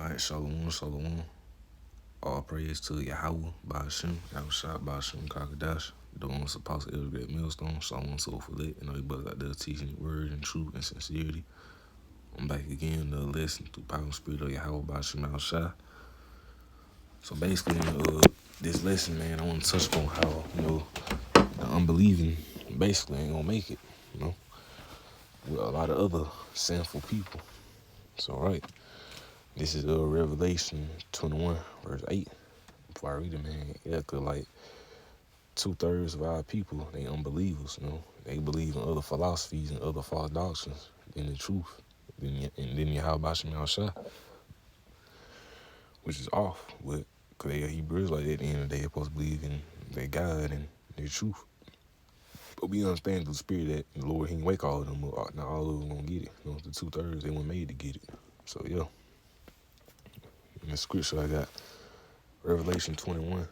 Alright, Shalom, Shalom. All praise to Yahweh, Ba'ashem, Yahushua, Ba'ashem, Kakadash. The one supposed to elevate millstone, Shalom, soul for lit. And all you brothers out there teaching the word and truth and sincerity. I'm back again, another lesson through power and spirit of Yahweh, Ba'ashem, Yahushua. So basically, this lesson, man, I want to touch on how, the unbelieving basically ain't gonna make it, with a lot of other sinful people. So, right, this is Revelation 21, verse 8. Before I read it, man, yeah, cause like 2/3 of our people, they unbelievers, They believe in other philosophies and other false doctrines than the truth. And then Yahweh Shah, which is off. But cause they are Hebrews, like at the end of the day, they're supposed to believe in their God and their truth. But we understand through the spirit that the Lord, He ain't wake all of them up. Not all of them gonna get it. The 2/3, they weren't made to get it. So yeah. In the scripture I got Revelation 21.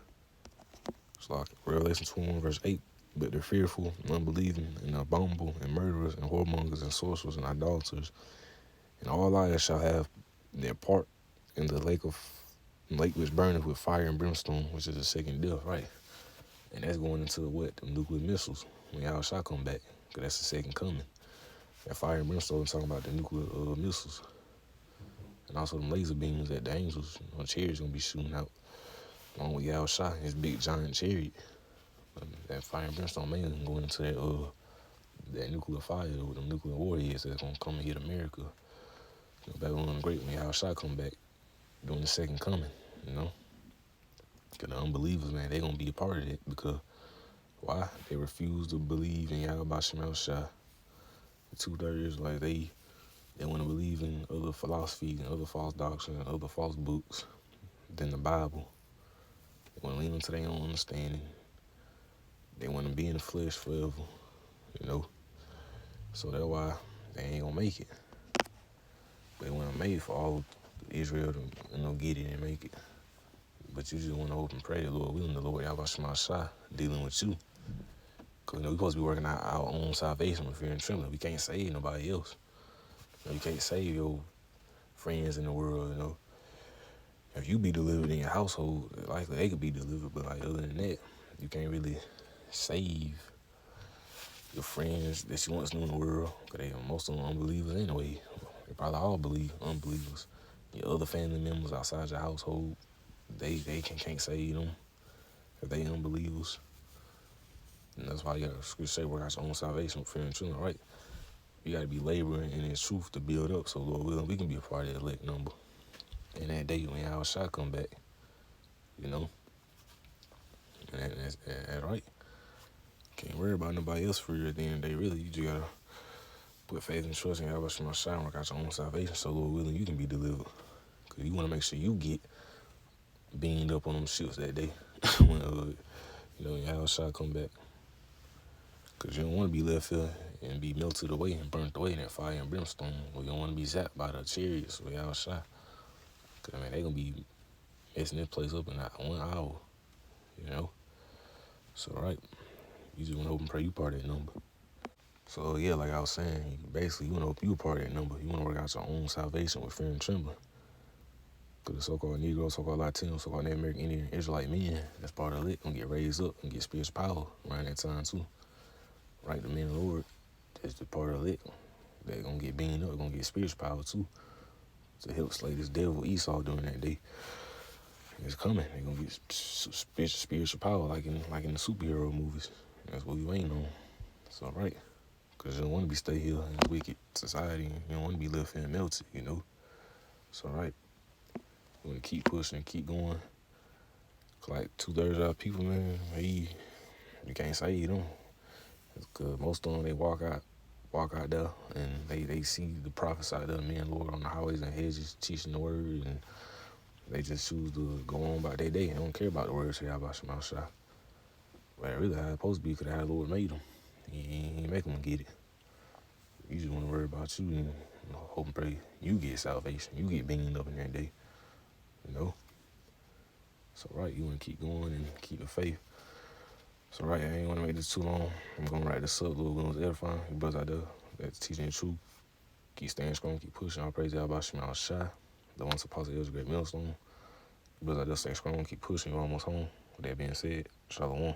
It's like Revelation 21, verse 8. But they're fearful and unbelieving and abominable and murderers and whoremongers and sorcerers and idolaters and all liars shall have their part in the lake which burneth with fire and brimstone, which is the second death, right? And that's going into what? The nuclear missiles when y'all shall come back, because that's the second coming. That fire and brimstone is talking about the nuclear missiles. And also them laser beams that the angels on chariots gonna be shooting out along with Yahweh Shah, his big giant chariot. That fire and brimstone mainly going into that nuclear fire with them nuclear warheads that's gonna come and hit America. Babylon the Great when Yahweh Shah come back during the second coming, Because the unbelievers, man, they gonna be a part of it because why? They refuse to believe in Yahweh Shah. The 2/3, like they want to believe in other philosophies and other false doctrines and other false books than the Bible. They want to lean into their own understanding. They want to be in the flesh forever, So that's why they ain't gonna make it. They want to make it for all Israel to get it and make it. But you just want to hope and pray, the Lord willing, the Lord Yahweh Shah dealing with you. Because we're supposed to be working out our own salvation with fear and trembling. We can't save nobody else. You can't save your friends in the world, If you be delivered in your household, likely they could be delivered, but like other than that, you can't really save your friends that you once knew in the world, because most of them unbelievers anyway. They probably all believe unbelievers. Your other family members outside your household, they can't save them if they unbelievers. And that's why you got to scripture say work out your own salvation with fear and trembling, right? You got to be laboring in His truth to build up, so Lord willing, we can be a part of that elect number. And that day when Yahweh Shah come back, And that's right. Can't worry about nobody else for you at the end of the day, really. You just got to put faith and trust in Yahweh Shah and work out your own salvation, so Lord willing, you can be delivered. Because you want to make sure you get beamed up on them ships that day when, Yahweh Shah come back. Because you don't want to be left here and be melted away and burnt away in that fire and brimstone. Or you don't want to be zapped by the chariots with Yahweh Shah. Because, they going to be messing this place up in that 1 hour, So, right, you just want to hope and pray you part of that number. So, yeah, like I was saying, basically, you want to hope you a part of that number. You want to work out your own salvation with fear and trembling. Because the so-called Negro, so-called Latino, so-called Native American Indian, Israelite men, that's part of it, going to get raised up and get spiritual power around that time, too. Right, the men of the Lord, that's the part of it. They're going to get beamed up, going to get spiritual power, too, to help slay this devil Esau during that day. It's coming. They're going to get spiritual power like in the superhero movies. That's what we waiting on. So, right. Because you don't want to be stay here in a wicked society. You don't want to be left here and melted, So, right. You want to keep pushing, keep going. Like 2/3 of our people, man, you can't save them. Because most of them, they walk out there, and they see the prophets out there, men, Lord, on the highways and hedges, teaching the word, and they just choose to go on about their day and don't care about the words of Yahweh Shah. But really, how it's supposed to be, because how the Lord made them. He ain't make them get it. You just want to worry about you and hope and pray you get salvation. You get beamed up in that day, So, right, you want to keep going and keep the faith. So, right, I ain't want to make this too long. I'm going to write this up, Lord willing, edifying. You brothers out there that's teaching the truth. Keep staying strong, keep pushing. All praise Yahweh Shah. The one supposed to, it was a great millstone. But I just stay strong, keep pushing, you're almost home. With that being said, Shalom.